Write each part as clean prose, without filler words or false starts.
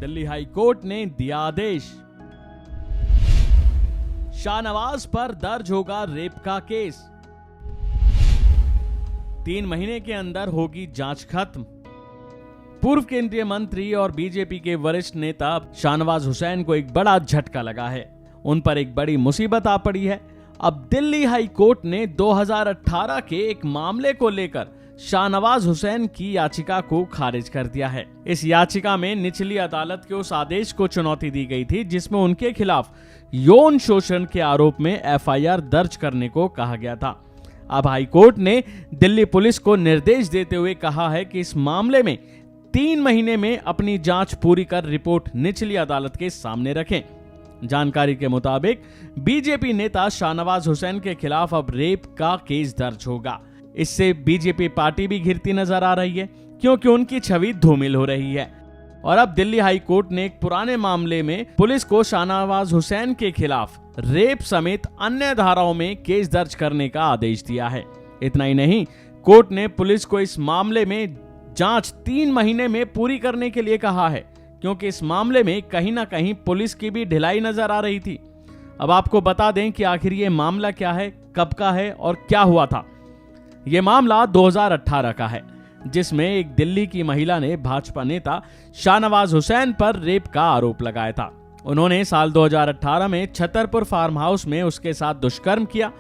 Delhi high court ने दिया आदेश। शाहनवाज पर दर्ज होगा रेप का केस। 3 महीने के अंदर होगी जांच खत्म। पूर्व केंद्रीय मंत्री और बीजेपी के वरिष्ठ नेता शाहनवाज हुसैन को एक बड़ा झटका लगा है। उन पर एक बड़ी मुसीबत आ पड़ी है। अब दिल्ली हाई कोर्ट ने 2018 के एक मामले को लेकर शाहनवाज हुसैन की याचिका को खारिज कर दिया है। इस याचिका में निचली अदालत के उस आदेश को चुनौती दी गई थी जिसमें उनके खिलाफ यौन शोषण के आरोप में एफआईआर दर्ज करने को कहा गया था। अब हाई कोर्ट ने दिल्ली पुलिस को निर्देश देते हुए कहा है कि इस मामले में 3 महीने में अपनी जांच पूरी कर रिपोर्ट निचली अदालत के सामने रखें। जानकारी के मुताबिक बीजेपी नेता शाहनवाज हुसैन के खिलाफ अब रेप का केस दर्ज होगा। इससे बीजेपी पार्टी भी घिरती नजर आ रही है क्योंकि उनकी छवि धूमिल हो रही है। और अब दिल्ली हाई कोर्ट ने एक पुराने मामले में पुलिस को शाहनवाज हुसैन के खिलाफ रेप समेत अन्य धाराओं में केस दर्ज करने का आदेश दिया है। इतना ही नहीं, कोर्ट ने पुलिस को इस मामले में जांच 3 महीने में पूरी करने के लिए कहा है क्योंकि इस मामले में कहीं ना कहीं पुलिस की भी ढिलाई नजर आ रही थी। अब आपको बता दें कि आखिर ये मामला क्या है, कब का है और क्या हुआ था। ये मामला 2018 का है जिसमें एक दिल्ली की महिला ने भाजपा नेता शाहनवाज हुसैन पर रेप का आरोप लगाया था। उन्होंने साल 2018 में छतरपुर फार्म हाउस में उसके साथ दुष्कर्म किया,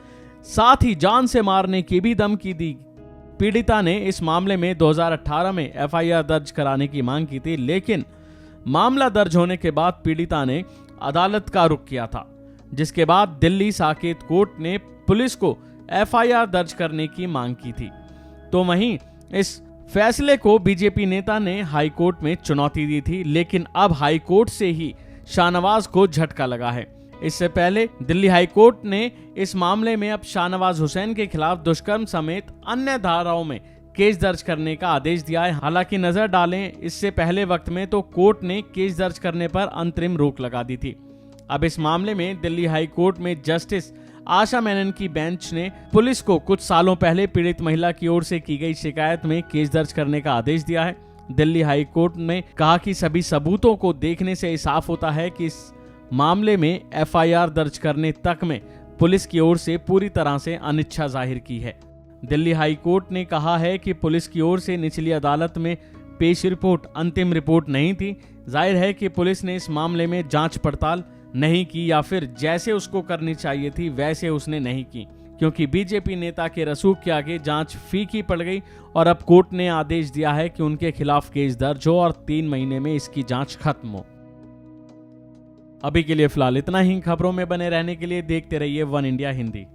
साथ ही जान से मारने की भी धमकी दी। पीड़िता ने इस मामले में 2018 में एफआईआर दर्ज कराने की मांग की थी, लेकिन मामला दर्ज होने के बाद पीड़िता ने अदालत का रुख किया था, जिसके बाद दिल्ली साकेत कोर्ट ने पुलिस को एफआईआर दर्ज करने की मांग की थी। तो वहीं इस फैसले को बीजेपी नेता ने हाई कोर्ट में चुनौती दी थी, लेकिन अब हाई कोर्ट से ही शाहनवाज को झटका लगा है। इससे पहले दिल्ली हाई कोर्ट ने इस मामले में अब शाहनवाज हुसैन के खिलाफ दुष्कर्म समेत अन्य धाराओं में केस दर्ज करने का आदेश दिया है। हालांकि नजर डालें, इससे पहले वक्त में तो कोर्ट ने केस दर्ज करने पर अंतरिम रोक लगा दी थी। अब इस मामले में दिल्ली हाई कोर्ट में जस्टिस आशा मेनन की बेंच ने पुलिस को कुछ सालों पहले पीड़ित महिला की ओर से की गई शिकायत में केस दर्ज करने का आदेश दिया है। दिल्ली हाई कोर्ट ने कहा कि सभी सबूतों को देखने से साफ होता है कि इस मामले में एफआईआर दर्ज करने तक में पुलिस की ओर से पूरी तरह से अनिच्छा जाहिर की है। दिल्ली हाई कोर्ट ने कहा है कि पुलिस की ओर से निचली अदालत में पेश रिपोर्ट अंतिम रिपोर्ट नहीं थी। जाहिर है कि पुलिस ने इस मामले में जांच पड़ताल नहीं की या फिर जैसे उसको करनी चाहिए थी वैसे उसने नहीं की, क्योंकि बीजेपी नेता के रसूख के आगे जांच फीकी पड़ गई और अब कोर्ट ने आदेश दिया है कि उनके खिलाफ केस दर्ज हो और 3 महीने में इसकी जांच खत्म हो। अभी के लिए फिलहाल इतना ही। खबरों में बने रहने के लिए देखते रहिए वन इंडिया हिंदी।